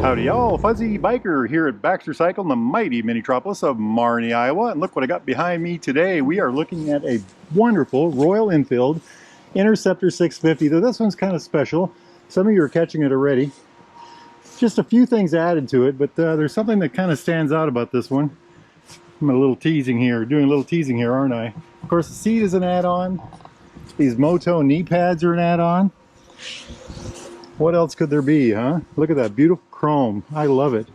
Howdy y'all, Fuzzy Biker here at Baxter Cycle in the mighty mini-tropolis of Marnie, Iowa. And look what I got behind me today. We are looking at a wonderful Royal Enfield Interceptor 650. Though this one's kind of special. Some of you are catching it already. Just a few things added to it, but there's something that kind of stands out about this one. I'm doing a little teasing here, aren't I? Of course, the seat is an add-on. These Moto knee pads are an add-on. What else could there be, huh? Look at that beautiful chrome. I love it.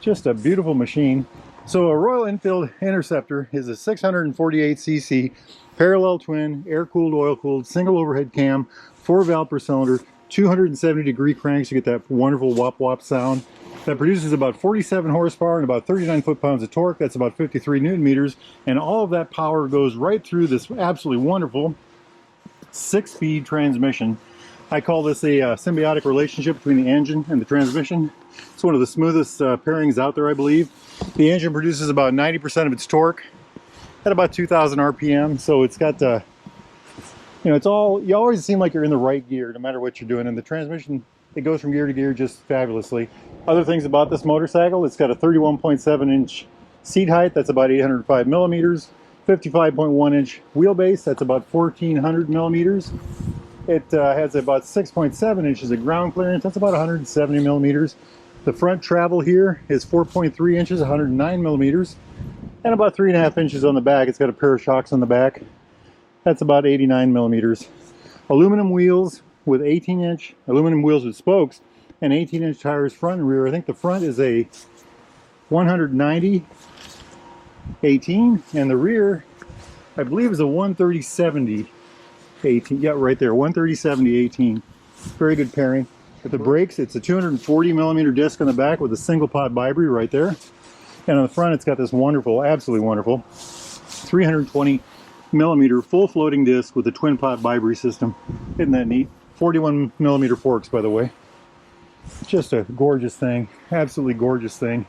Just a beautiful machine. So a Royal Enfield Interceptor is a 648cc parallel twin, air-cooled, oil-cooled, single overhead cam, 4-valve per cylinder, 270-degree cranks to get that wonderful whop-whop sound. That produces about 47 horsepower and about 39 foot-pounds of torque. That's about 53 newton meters. And all of that power goes right through this absolutely wonderful 6-speed transmission. I call this a symbiotic relationship between the engine and the transmission. It's one of the smoothest pairings out there, I believe. The engine produces about 90% of its torque at about 2,000 RPM. So it's got, you always seem like you're in the right gear no matter what you're doing. And the transmission, it goes from gear to gear just fabulously. Other things about this motorcycle, it's got a 31.7-inch seat height. That's about 805 millimeters. 55.1-inch wheelbase. That's about 1,400 millimeters. It has about 6.7 inches of ground clearance. That's about 170 millimeters. The front travel here is 4.3 inches, 109 millimeters, and about 3.5 inches on the back. It's got a pair of shocks on the back. That's about 89 millimeters. Aluminum wheels with 18-inch aluminum wheels with spokes and 18-inch tires front and rear. I think the front is a 190/18, and the rear, I believe, is a 130/70. 18, yeah, right there, 130/70/18. Very good pairing. With the brakes, it's a 240 millimeter disc on the back with a single pod Vibri right there. And on the front, it's got this wonderful, absolutely wonderful 320 millimeter full floating disc with a twin pod Vibri system. Isn't that neat? 41 millimeter forks, by the way. Just a gorgeous thing, absolutely gorgeous thing.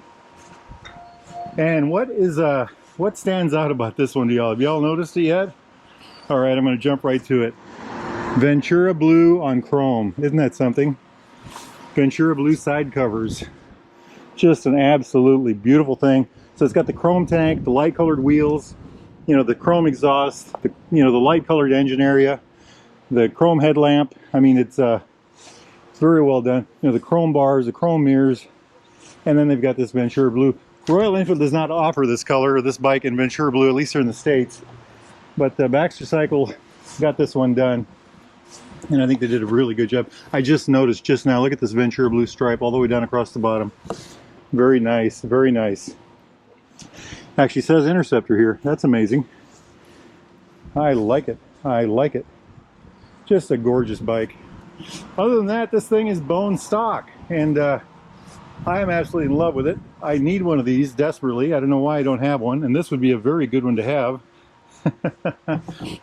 And what stands out about this one to y'all? Have y'all noticed it yet? All right, I'm going to jump right to it. Ventura blue on chrome. Isn't that something? Ventura blue side covers. Just an absolutely beautiful thing. So it's got the chrome tank, the light colored wheels, the chrome exhaust, the light colored engine area, the chrome headlamp. I mean, it's very well done. The chrome bars, the chrome mirrors, and then they've got this Ventura blue. Royal Enfield does not offer this color or this bike in Ventura blue, at least here in the States. But Baxter Cycle got this one done, and I think they did a really good job. I just noticed just now, look at this Ventura blue stripe all the way down across the bottom. Very nice, very nice. Actually says Interceptor here. That's amazing. I like it. I like it. Just a gorgeous bike. Other than that, this thing is bone stock, and I am absolutely in love with it. I need one of these desperately. I don't know why I don't have one, and this would be a very good one to have.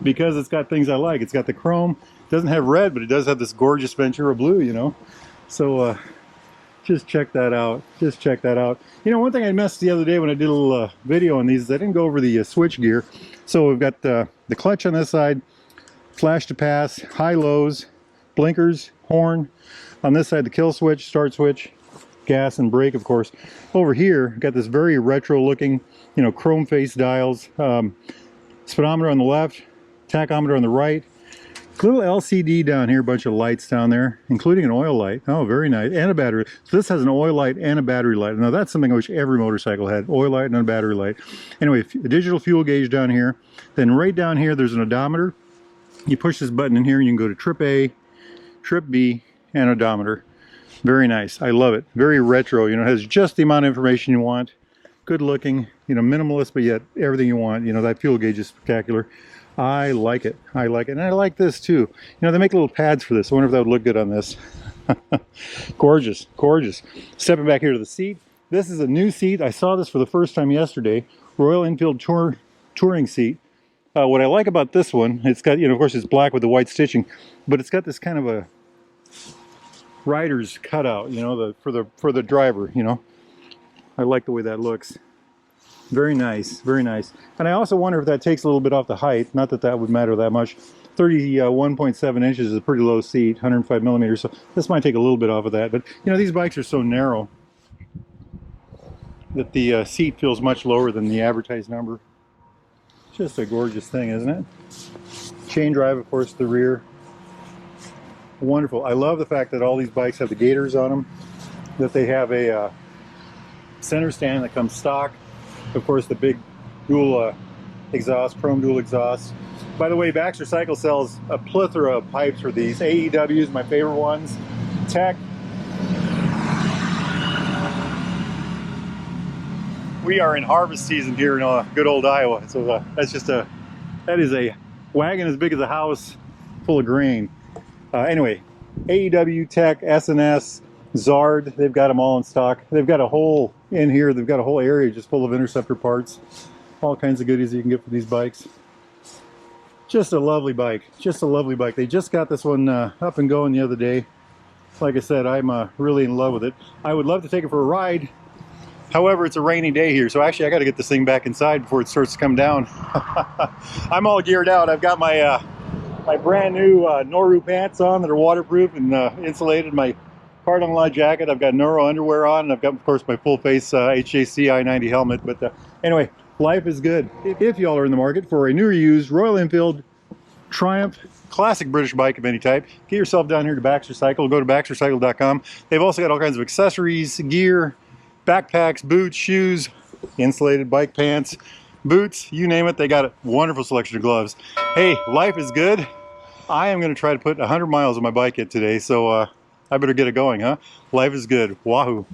Because it's got things I like. It's got the chrome. It doesn't have red, but it does have this gorgeous Ventura blue, So just check that out. Just check that out. One thing I missed the other day when I did a little video on these is I didn't go over the switch gear. So we've got the clutch on this side, flash to pass, high lows, blinkers, horn. On this side, the kill switch, start switch, gas and brake, of course. Over here, got this very retro looking, chrome face dials. Speedometer on the left, tachometer on the right. Little LCD down here, a bunch of lights down there, including an oil light. Oh, very nice. And a battery. So this has an oil light and a battery light. Now that's something I wish every motorcycle had. Oil light and a battery light. Anyway, a digital fuel gauge down here. Then right down here, there's an odometer. You push this button in here and you can go to trip A, trip B, and odometer. Very nice. I love it. Very retro. It has just the amount of information you want. Good looking, minimalist, but yet everything you want. That fuel gauge is spectacular. I like it. I like it. And I like this too. They make little pads for this. I wonder if that would look good on this. Gorgeous, gorgeous. Stepping back here to the seat. This is a new seat. I saw this for the first time yesterday. Royal Enfield touring seat. What I like about this one, it's got, of course it's black with the white stitching, but it's got this kind of a rider's cutout, for the driver, I like the way that looks. Very nice, very nice. And I also wonder if that takes a little bit off the height. Not that that would matter that much. 31.7 inches is a pretty low seat, 105 millimeters. So this might take a little bit off of that. But you know, these bikes are so narrow that the seat feels much lower than the advertised number. Just a gorgeous thing, isn't it? Chain drive, of course, the rear. Wonderful. I love the fact that all these bikes have the gaiters on them, that they have a center stand that comes stock. Of course, the big dual exhaust, chrome dual exhaust. By the way, Baxter Cycle sells a plethora of pipes for these. AEWs, my favorite ones. Tech. We are in harvest season here in good old Iowa, so that's just that is a wagon as big as a house full of grain. Anyway, AEW, Tech, S&S, Zard, they've got them all in stock. They've got a whole, in here, they've got a whole area just full of Interceptor parts. All kinds of goodies you can get for these bikes. Just a lovely bike, just a lovely bike. They just got this one up and going the other day. Like I said, I'm really in love with it. I would love to take it for a ride. However, it's a rainy day here, so actually I got to get this thing back inside before it starts to come down. I'm all geared out. I've got my my brand new Noru pants on that are waterproof and insulated. My cardon law jacket. I've got Noro underwear on, and I've got, of course, my full face HJC I-90 helmet. But anyway, life is good. If y'all are in the market for a new or used Royal Enfield Triumph classic British bike of any type, get yourself down here to Baxter Cycle. Go to baxtercycle.com. They've also got all kinds of accessories, gear, backpacks, boots, shoes, insulated bike pants, boots, you name it. They got a wonderful selection of gloves. Hey, life is good. I am going to try to put 100 miles on my bike yet today, so I better get it going, huh? Life is good. Wahoo.